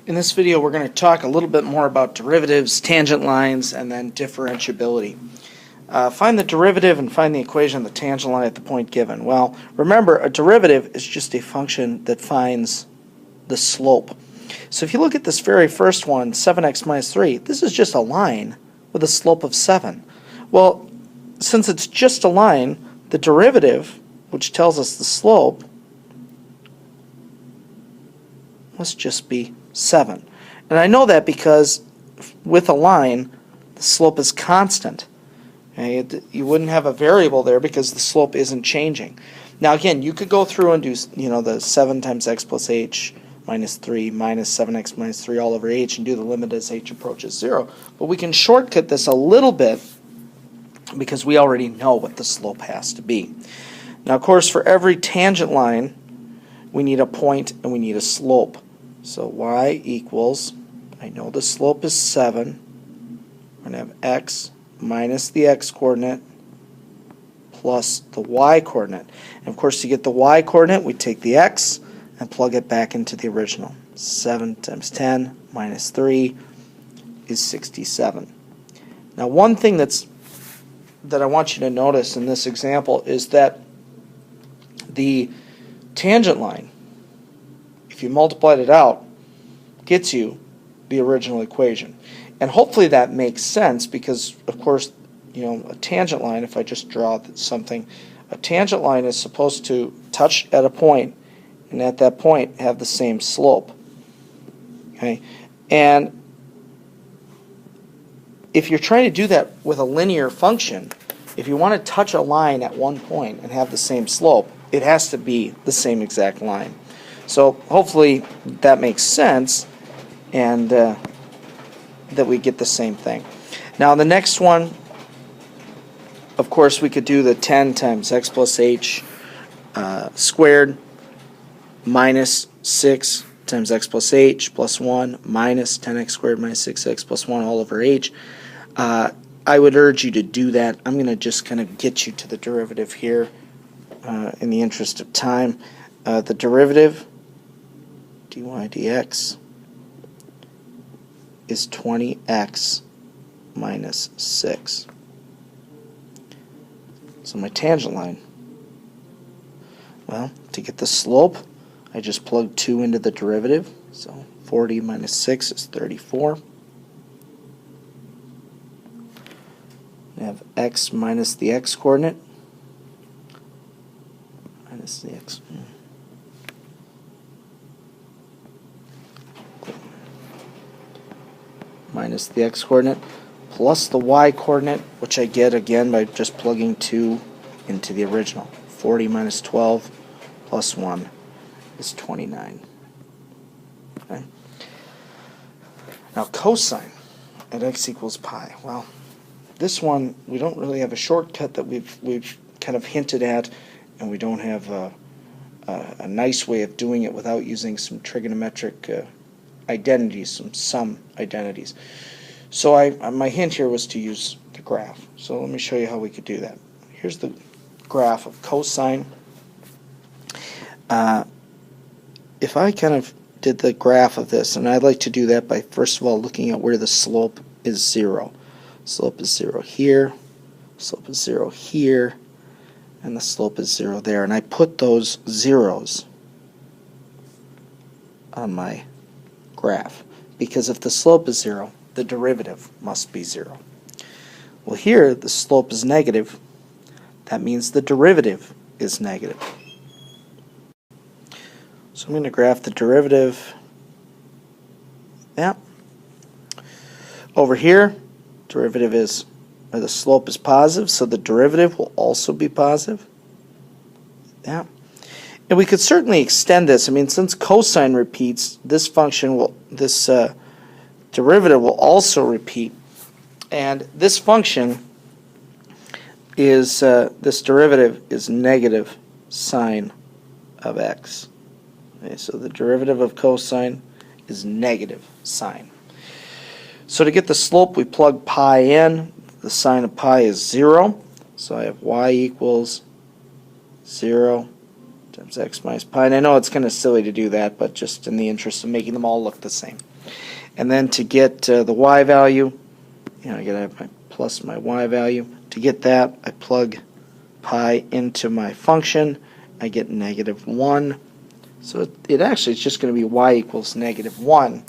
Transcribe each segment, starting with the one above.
In this video we're going to talk a little bit more about derivatives, tangent lines, and then differentiability. Find the derivative and find the equation of the tangent line at the point given. Well, remember, a derivative is just a function that finds the slope. So if you look at this very first one, 7x minus 3, this is just a line with a slope of 7. Well, since it's just a line, the derivative, which tells us the slope, must just be 7. And I know that because with a line, the slope is constant. Okay? You wouldn't have a variable there because the slope isn't changing. Now again, you could go through and do the 7 times x plus h minus 3 minus 7x minus 3 all over h and do the limit as h approaches 0. But we can shortcut this a little bit because we already know what the slope has to be. Now of course, for every tangent line, we need a point and we need a slope. So y equals, I know the slope is 7, we're going to have x minus the x-coordinate plus the y-coordinate. And of course, to get the y-coordinate, we take the x and plug it back into the original. 7 times 10 minus 3 is 67. Now one thing that I want you to notice in this example is that the tangent line, if you multiplied it out, gets you the original equation. And hopefully that makes sense because, of course, a tangent line, if I just draw something, a tangent line is supposed to touch at a point and at that point have the same slope. Okay? And if you're trying to do that with a linear function, if you want to touch a line at one point and have the same slope, it has to be the same exact line. So hopefully that makes sense and that we get the same thing. Now the next one, of course, we could do the 10 times x plus h squared minus 6 times x plus h plus 1 minus 10x squared minus 6x plus 1 all over h. I would urge you to do that. I'm going to just kind of get you to the derivative here in the interest of time. The derivative, dy dx, is 20x minus 6. So my tangent line, well, to get the slope, I just plug 2 into the derivative. So 40 minus 6 is 34. I have x minus the x-coordinate minus the x. Minus the x-coordinate plus the y-coordinate, which I get again by just plugging 2 into the original. 40 minus 12 plus 1 is 29. Okay. Now cosine at x equals pi. Well, this one we don't really have a shortcut that we've kind of hinted at, and we don't have a nice way of doing it without using some trigonometric identities, some identities. So my hint here was to use the graph. So let me show you how we could do that. Here's the graph of cosine. If I kind of did the graph of this, and I'd like to do that by first of all looking at where the slope is 0. Slope is 0 here, slope is 0 here, and the slope is 0 there. And I put those zeros on my graph, because if the slope is 0, the derivative must be 0. Well, here the slope is negative. That means the derivative is negative. So I'm going to graph the derivative. Yeah. Over here, derivative is, or the slope is positive, so the derivative will also be positive. Yeah. And we could certainly extend this. I mean, since cosine repeats, this function will, this derivative will also repeat. And this function is, this derivative is negative sine of x. Okay, so the derivative of cosine is negative sine. So to get the slope, we plug pi in. The sine of pi is 0. So I have y equals 0 times x minus pi. And I know it's kind of silly to do that, but just in the interest of making them all look the same. And then to get the y value, I gotta have my plus my y value. To get that, I plug pi into my function. I get -1. So it actually is just going to be y equals -1,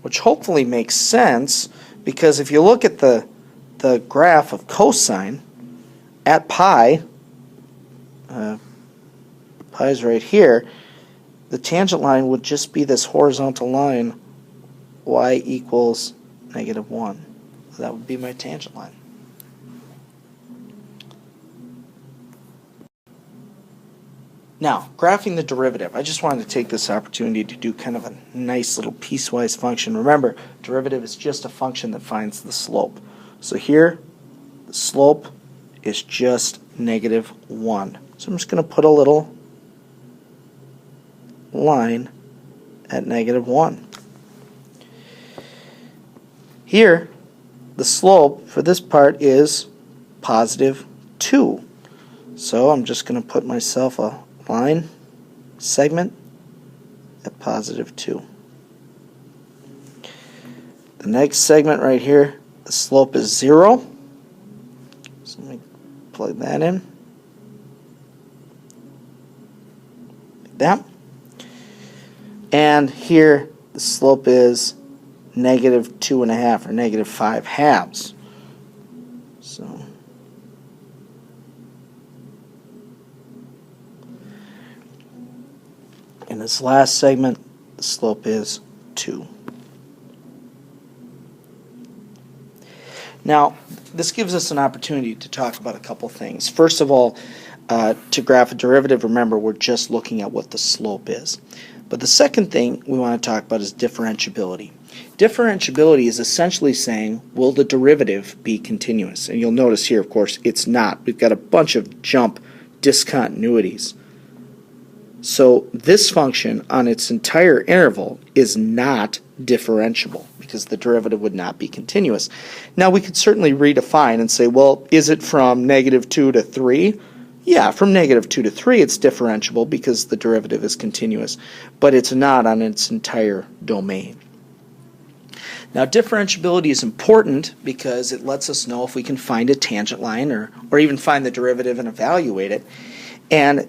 which hopefully makes sense, because if you look at the graph of cosine at pi, pi is right here, the tangent line would just be this horizontal line, y equals -1. So that would be my tangent line. Now, graphing the derivative. I just wanted to take this opportunity to do kind of a nice little piecewise function. Remember, derivative is just a function that finds the slope. So here, the slope is just -1. So I'm just going to put a little line at -1. Here, the slope for this part is +2. So I'm just going to put myself a line segment at +2. The next segment right here, the slope is 0. So let me plug that in. Like that. And here the slope is -2.5 or -5/2. So in this last segment, the slope is 2. Now, this gives us an opportunity to talk about a couple things. First of all, to graph a derivative, remember, we're just looking at what the slope is. But the second thing we want to talk about is differentiability. Differentiability is essentially saying, will the derivative be continuous? And you'll notice here, of course, it's not. We've got a bunch of jump discontinuities. So this function on its entire interval is not differentiable because the derivative would not be continuous. Now we could certainly redefine and say, well, is it from -2 to 3? Yeah, from -2 to 3 it's differentiable because the derivative is continuous, but it's not on its entire domain. Now differentiability is important because it lets us know if we can find a tangent line or even find the derivative and evaluate it. And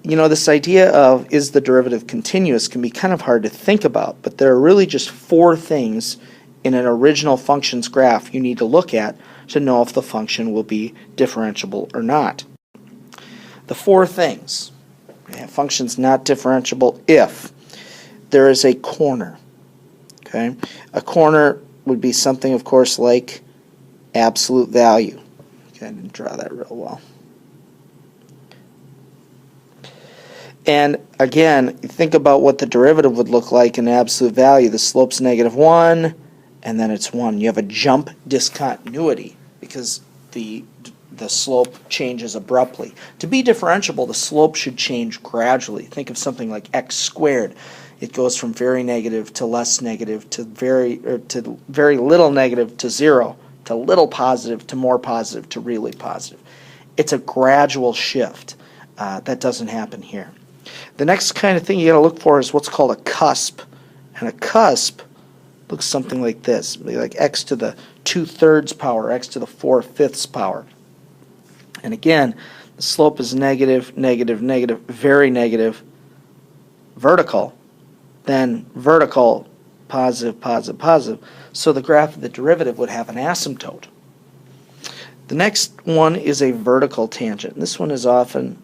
this idea of is the derivative continuous can be kind of hard to think about, but there are really just 4 things in an original function's graph you need to look at to know if the function will be differentiable or not. The 4 things. A function's not differentiable if there is a corner. Okay? A corner would be something, of course, like absolute value. Okay, I didn't draw that real well. And again, think about what the derivative would look like in absolute value. The slope's -1, and then it's 1. You have a jump discontinuity because the slope changes abruptly. To be differentiable, the slope should change gradually. Think of something like x squared. It goes from very negative to less negative to very little negative to 0 to little positive to more positive to really positive. It's a gradual shift. That doesn't happen here. The next kind of thing you got to look for is what's called a cusp. And a cusp looks something like this, like x to the 2/3 power, x to the 4/5 power. And again, the slope is negative, negative, negative, very negative, vertical, then vertical, positive, positive, positive. So the graph of the derivative would have an asymptote. The next one is a vertical tangent. And this one is often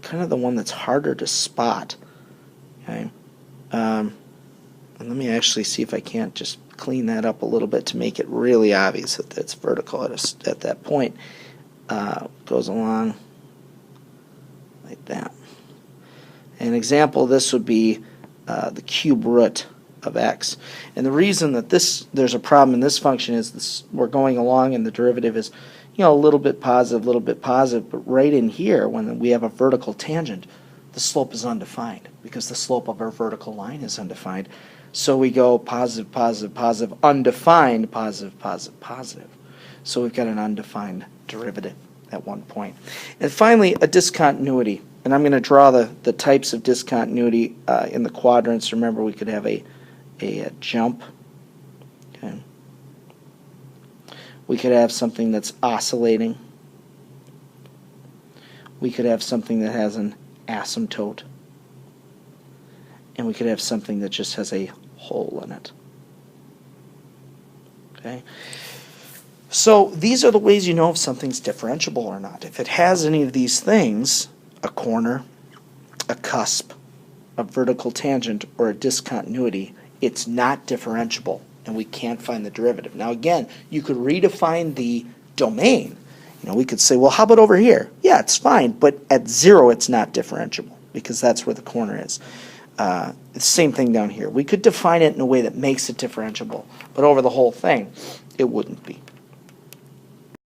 kind of the one that's harder to spot. Okay, and let me actually see if I can't just clean that up a little bit to make it really obvious that it's vertical at that point. Goes along like that. An example of this would be the cube root of x. And the reason that there's a problem in this function is we're going along and the derivative is a little bit positive, but right in here, when we have a vertical tangent, the slope is undefined because the slope of our vertical line is undefined. So we go positive, positive, positive, undefined, positive, positive, positive. So we've got an undefined derivative at one point. And finally, a discontinuity. And I'm going to draw the types of discontinuity in the quadrants. Remember, we could have a jump. Okay. We could have something that's oscillating. We could have something that has an asymptote. And we could have something that just has a hole in it. Okay. So these are the ways you know if something's differentiable or not. If it has any of these things, a corner, a cusp, a vertical tangent, or a discontinuity, it's not differentiable, and we can't find the derivative. Now again, you could redefine the domain. You know, we could say, well, how about over here? Yeah, it's fine, but at 0 it's not differentiable, because that's where the corner is. The same thing down here. We could define it in a way that makes it differentiable, but over the whole thing, it wouldn't be.